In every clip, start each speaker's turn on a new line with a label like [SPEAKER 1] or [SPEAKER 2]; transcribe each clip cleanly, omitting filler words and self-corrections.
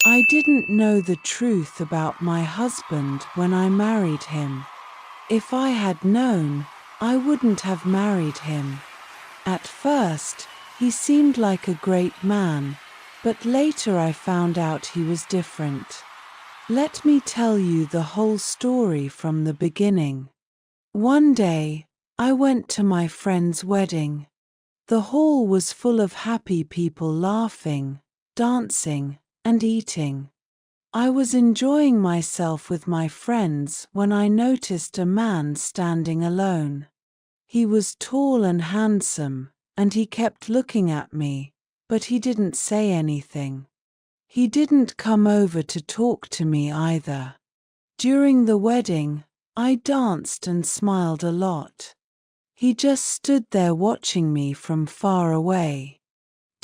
[SPEAKER 1] I didn't know the truth about my husband when I married him. If I had known, I wouldn't have married him. At first, he seemed like a great man, but later I found out he was different. Let me tell you the whole story from the beginning. One day, I went to my friend's wedding. The hall was full of happy people laughing, dancing, and eating. I was enjoying myself with my friends when I noticed a man standing alone. He was tall and handsome, and he kept looking at me, but he didn't say anything. He didn't come over to talk to me either. During the wedding, I danced and smiled a lot. He just stood there watching me from far away.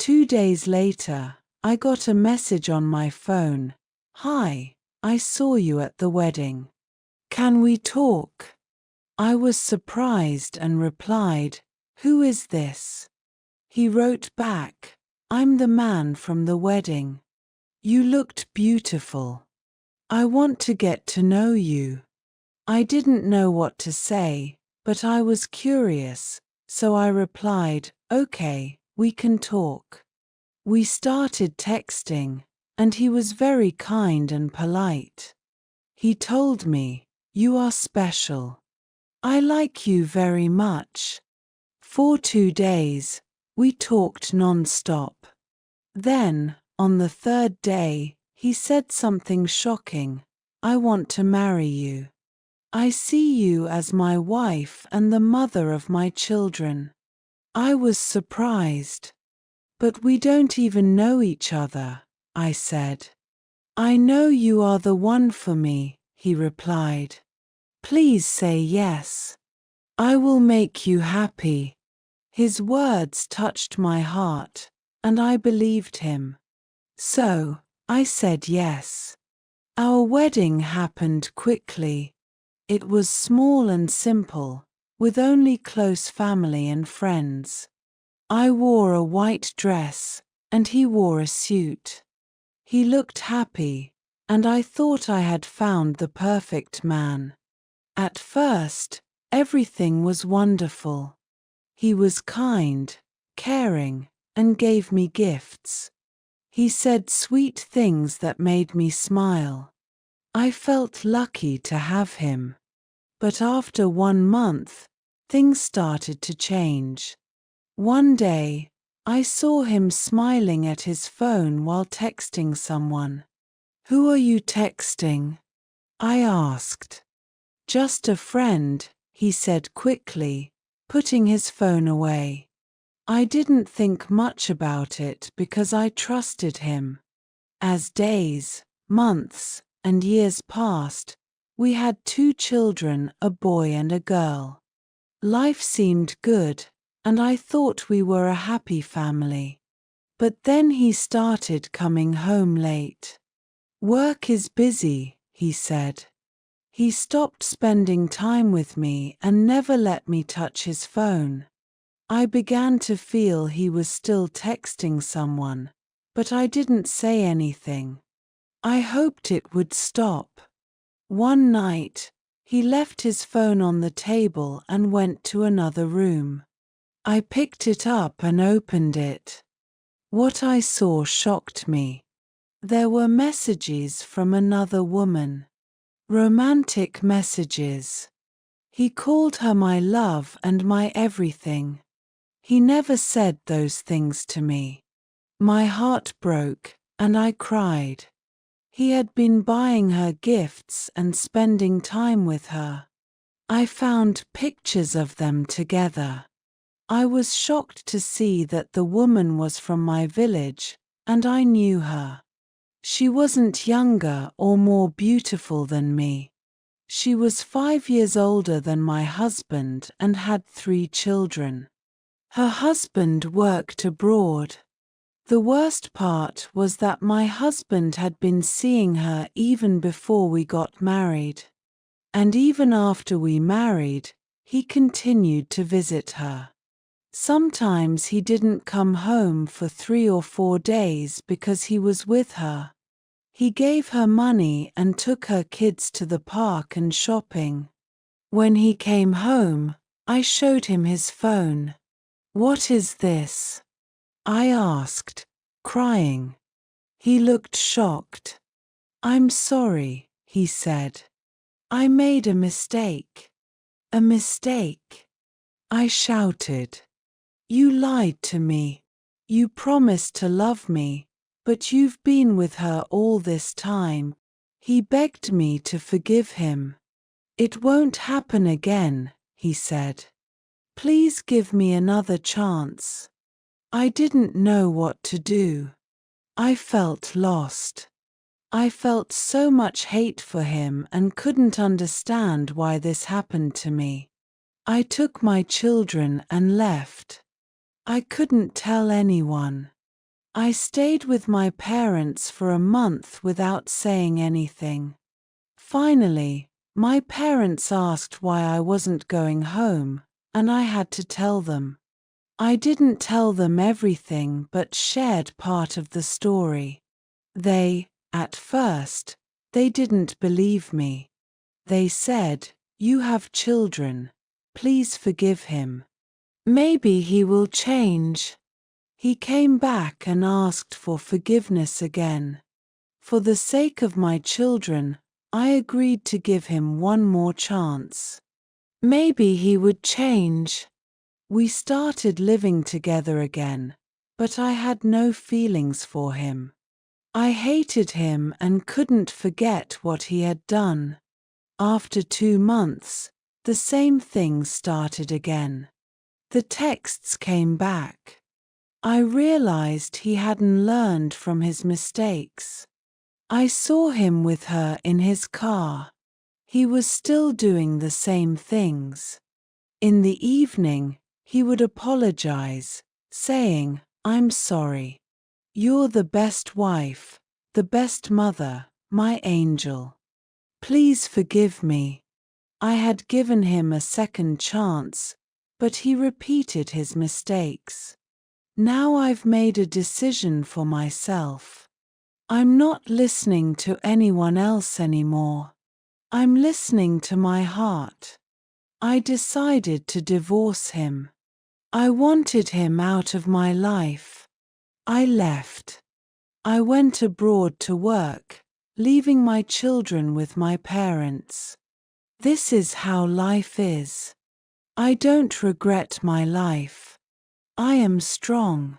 [SPEAKER 1] 2 days later, I got a message on my phone. "Hi, I saw you at the wedding. Can we talk?" I was surprised and replied, "Who is this?" He wrote back, "I'm the man from the wedding. You looked beautiful. I want to get to know you." I didn't know what to say, but I was curious, so I replied, "Okay, we can talk." We started texting, and he was very kind and polite. He told me, "You are special. I like you very much." For 2 days, we talked non-stop. Then, on the third day, he said something shocking. "I want to marry you. I see you as my wife and the mother of my children." I was surprised. "But we don't even know each other," I said. "I know you are the one for me," he replied. "Please say yes. I will make you happy." His words touched my heart, and I believed him. So, I said yes. Our wedding happened quickly. It was small and simple, with only close family and friends. I wore a white dress, and he wore a suit. He looked happy, and I thought I had found the perfect man. At first, everything was wonderful. He was kind, caring, and gave me gifts. He said sweet things that made me smile. I felt lucky to have him. But after 1 month, things started to change. One day, I saw him smiling at his phone while texting someone. "Who are you texting?" I asked. "Just a friend," he said quickly, putting his phone away. I didn't think much about it because I trusted him. As days, months, and years passed, we had 2 children, a boy and a girl. Life seemed good, and I thought we were a happy family. But then he started coming home late. "Work is busy," he said. He stopped spending time with me and never let me touch his phone. I began to feel he was still texting someone, but I didn't say anything. I hoped it would stop. One night, he left his phone on the table and went to another room. I picked it up and opened it. What I saw shocked me. There were messages from another woman. Romantic messages. He called her my love and my everything. He never said those things to me. My heart broke, and I cried. He had been buying her gifts and spending time with her. I found pictures of them together. I was shocked to see that the woman was from my village, and I knew her. She wasn't younger or more beautiful than me. She was 5 years older than my husband and had 3 children. Her husband worked abroad. The worst part was that my husband had been seeing her even before we got married. And even after we married, he continued to visit her. Sometimes he didn't come home for 3 or 4 days because he was with her. He gave her money and took her kids to the park and shopping. When he came home, I showed him his phone. "What is this?" I asked, crying. He looked shocked. "I'm sorry," he said. "I made a mistake." "A mistake?" I shouted. "You lied to me. You promised to love me, but you've been with her all this time." He begged me to forgive him. "It won't happen again," he said. "Please give me another chance." I didn't know what to do. I felt lost. I felt so much hate for him and couldn't understand why this happened to me. I took my children and left. I couldn't tell anyone. I stayed with my parents for a month without saying anything. Finally, my parents asked why I wasn't going home, and I had to tell them. I didn't tell them everything but shared part of the story. At first, they didn't believe me. They said, "You have children. Please forgive him. Maybe he will change." He came back and asked for forgiveness again. For the sake of my children, I agreed to give him one more chance. Maybe he would change. We started living together again, but I had no feelings for him. I hated him and couldn't forget what he had done. After 2 months, the same thing started again. The texts came back. I realized he hadn't learned from his mistakes. I saw him with her in his car. He was still doing the same things. In the evening, he would apologize, saying, "I'm sorry. You're the best wife, the best mother, my angel. Please forgive me." I had given him a second chance, but he repeated his mistakes. Now I've made a decision for myself. I'm not listening to anyone else anymore. I'm listening to my heart. I decided to divorce him. I wanted him out of my life. I left. I went abroad to work, leaving my children with my parents. This is how life is. I don't regret my life. I am strong.